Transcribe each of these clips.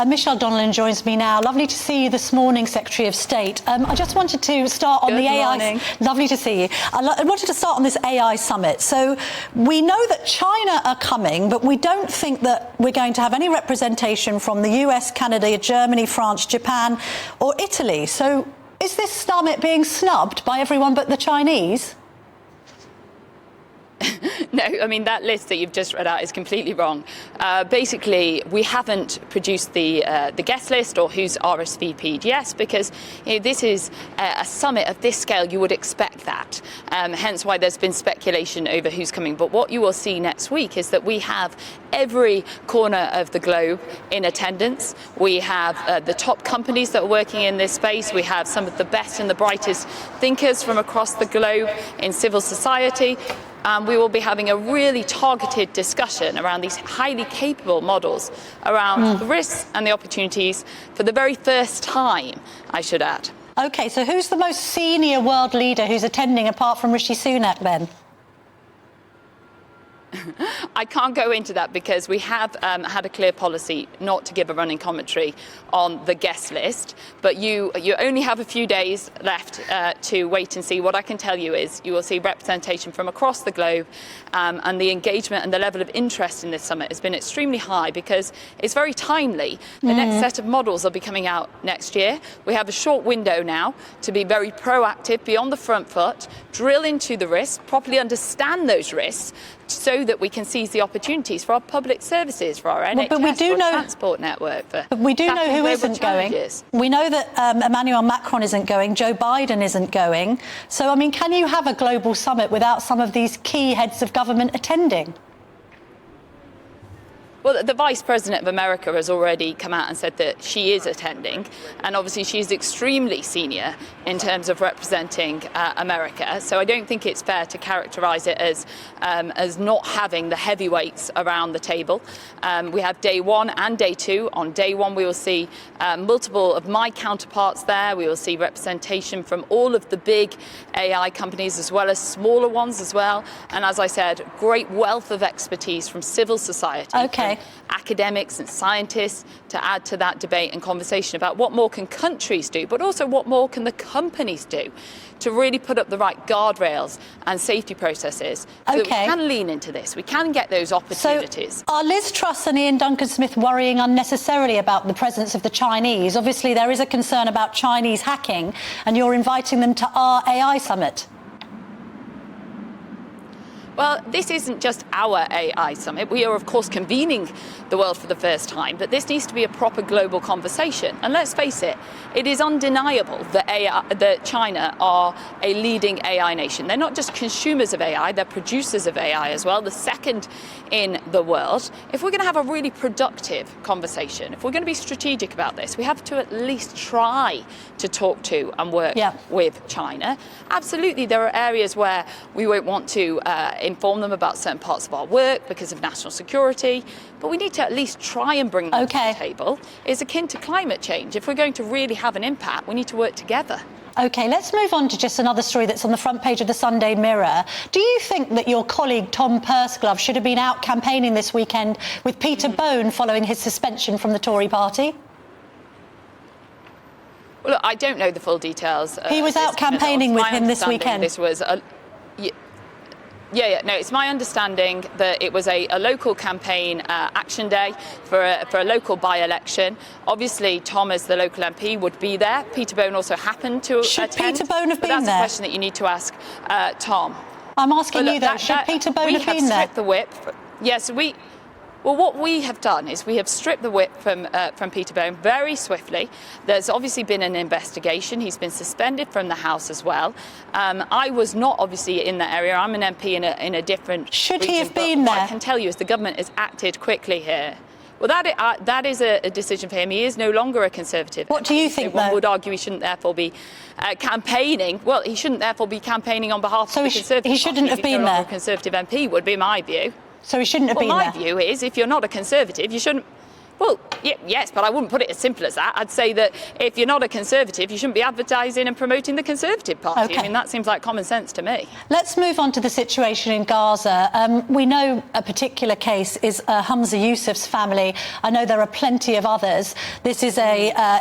Michelle Donelan joins me now. Lovely to see you this morning, Secretary of State. I just wanted to start on Good the morning. AI. Lovely to see you. I wanted to start on this AI summit. So we know that China are coming, but we don't think that we're going to have any representation from the US, Canada, Germany, France, Japan, or Italy. So is this summit being snubbed by everyone but the Chinese? No, I mean, that list that you've just read out is completely wrong. Basically, we haven't produced the guest list or who's RSVP'd. Yes, because this is a summit of this scale, you would expect that. Hence why there's been speculation over who's coming. But what you will see next week is that we have every corner of the globe in attendance. We have the top companies that are working in this space. We have some of the best and the brightest thinkers from across the globe in civil society. We will be having a really targeted discussion around these highly capable models around the risks and the opportunities for the very first time, I should add. OK, so who's the most senior world leader who's attending apart from Rishi Sunak then? I can't go into that because we have had a clear policy not to give a running commentary on the guest list. But you only have a few days left to wait and see. What I can tell you is you will see representation from across the globe, and the engagement and the level of interest in this summit has been extremely high because it's very timely. The next set of models will be coming out next year. We have a short window now to be very proactive, be on the front foot, drill into the risks, properly understand those risks, so that we can seize the opportunities for our public services, for our NHS, for our transport network. But we do know who isn't going. We know that Emmanuel Macron isn't going, Joe Biden isn't going. So, I mean, can you have a global summit without some of these key heads of government attending? Well, the Vice President of America has already come out and said that she is attending, and obviously she's extremely senior in terms of representing America. So I don't think it's fair to characterise it as not having the heavyweights around the table. We have day one and day two. On day one, we will see multiple of my counterparts there. We will see representation from all of the big AI companies as well as smaller ones as well. And as I said, great wealth of expertise from civil society. Okay. Academics and scientists to add to that debate and conversation about what more can countries do, but also what more can the companies do to really put up the right guardrails and safety processes so that we can lean into this. We can get those opportunities. So are Liz Truss and Ian Duncan-Smith worrying unnecessarily about the presence of the Chinese? Obviously, there is a concern about Chinese hacking, and you're inviting them to our AI summit. Well, this isn't just our AI summit. We are, of course, convening the world for the first time, but this needs to be a proper global conversation. And let's face it, it is undeniable that China are a leading AI nation. They're not just consumers of AI, they're producers of AI as well, the second in the world. If we're going to have a really productive conversation, if we're going to be strategic about this, we have to at least try to talk to and work with China. Absolutely, there are areas where we won't want to inform them about certain parts of our work because of national security, but we need to at least try and bring them to the table. It's akin to climate change. If we're going to really have an impact, we need to work together. OK, let's move on to just another story that's on the front page of the Sunday Mirror. Do you think that your colleague Tom Pursglove should have been out campaigning this weekend with Peter Bone following his suspension from the Tory party? Well, look, I don't know the full details. He was out campaigning with him this weekend. This was no, it's my understanding that it was a local campaign action day for a local by-election. Obviously, Tom, as the local MP, would be there. Peter Bone also happened to attend. Should Peter Bone have been there? That's a question that you need to ask Tom. I'm asking you, though, should Peter Bone have been there? We have stripped the whip. Yes, well, what we have done is we have stripped the whip from Peter Bone very swiftly. There's obviously been an investigation. He's been suspended from the House as well. I was not obviously in that area. I'm an MP in a different Should region, he have been there? What I can tell you is the government has acted quickly here. Well, that is a decision for him. He is no longer a Conservative. What do you think, though? One would argue he shouldn't therefore be campaigning. Well, he shouldn't therefore be campaigning on behalf of the Conservative he shouldn't have been there. A Conservative MP would be my view. So he shouldn't have been there. My view is, if you're not a Conservative, you shouldn't. Well, Yes, but I wouldn't put it as simple as that. I'd say that if you're not a Conservative, you shouldn't be advertising and promoting the Conservative Party. Okay. I mean, that seems like common sense to me. Let's move on to the situation in Gaza. We know a particular case is Hamza Yousaf's family. I know there are plenty of others. This is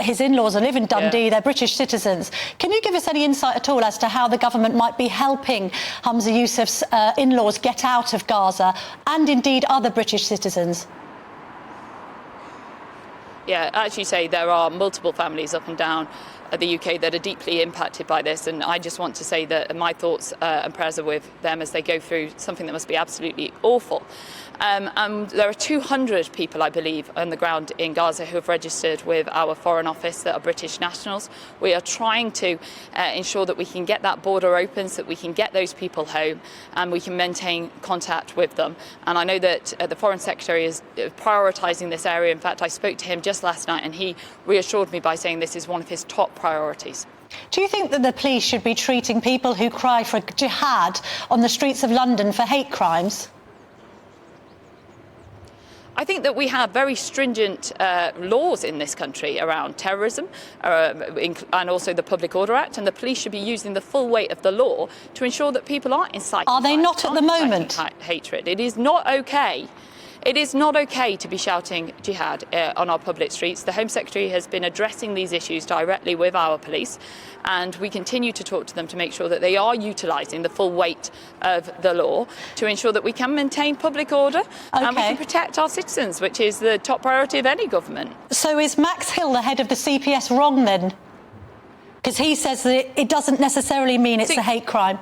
his in-laws live in Dundee. They're British citizens. Can you give us any insight at all as to how the government might be helping Hamza Yousaf's in-laws get out of Gaza, and indeed other British citizens? Yeah, as you say, there are multiple families up and down the UK that are deeply impacted by this, and I just want to say that my thoughts and prayers are with them as they go through something that must be absolutely awful. And there are 200 people, I believe, on the ground in Gaza who have registered with our Foreign Office that are British nationals. We are trying to ensure that we can get that border open so that we can get those people home and we can maintain contact with them. And I know that the Foreign Secretary is prioritising this area. In fact, I spoke to him just last night and he reassured me by saying this is one of his top priorities. Do you think that the police should be treating people who cry for jihad on the streets of London for hate crimes? I think that we have very stringent laws in this country around terrorism and also the Public Order Act, and the police should be using the full weight of the law to ensure that people aren't inciting. Are they not at the moment? Hatred. It is not okay. It is not okay to be shouting jihad on our public streets. The Home Secretary has been addressing these issues directly with our police, and we continue to talk to them to make sure that they are utilising the full weight of the law to ensure that we can maintain public order and we can protect our citizens, which is the top priority of any government. So is Max Hill, the head of the CPS, wrong then? Because he says that it doesn't necessarily mean it's a hate crime.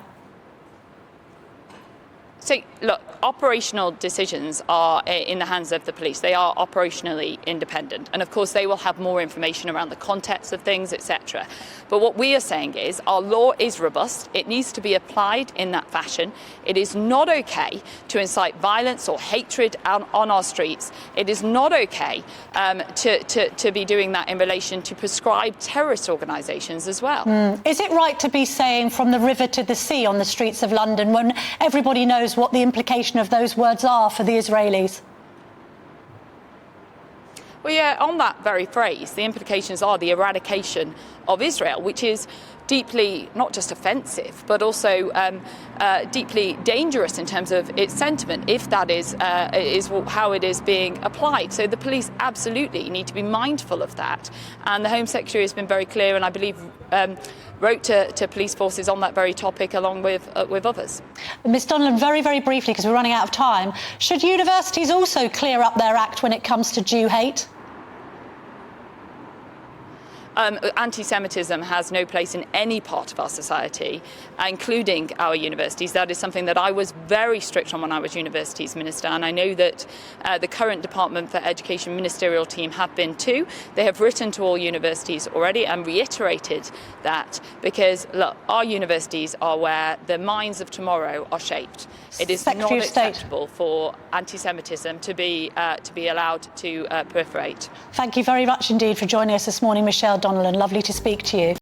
So, look, operational decisions are in the hands of the police. They are operationally independent. And, of course, they will have more information around the context of things, etc. But what we are saying is our law is robust. It needs to be applied in that fashion. It is not okay to incite violence or hatred on our streets. It is not okay to be doing that in relation to prescribed terrorist organisations as well. Is it right to be saying from the river to the sea on the streets of London when everybody knows what the implication of those words are for the Israelis? Well, yeah, on that very phrase, the implications are the eradication of Israel, which is deeply not just offensive, but also deeply dangerous in terms of its sentiment, if that is how it is being applied. So the police absolutely need to be mindful of that. And the Home Secretary has been very clear, and I believe wrote to police forces on that very topic along with others. Ms Donelan, very, very briefly, because we're running out of time, should universities also clear up their act when it comes to Jew hate? Anti-Semitism has no place in any part of our society, including our universities. That is something that I was very strict on when I was Universities Minister, and I know that the current Department for Education ministerial team have been too. They have written to all universities already and reiterated that, because look, our universities are where the minds of tomorrow are shaped. It is not acceptable for anti-Semitism to be allowed to proliferate. Thank you very much indeed for joining us this morning, Michelle Donelan. Lovely to speak to you.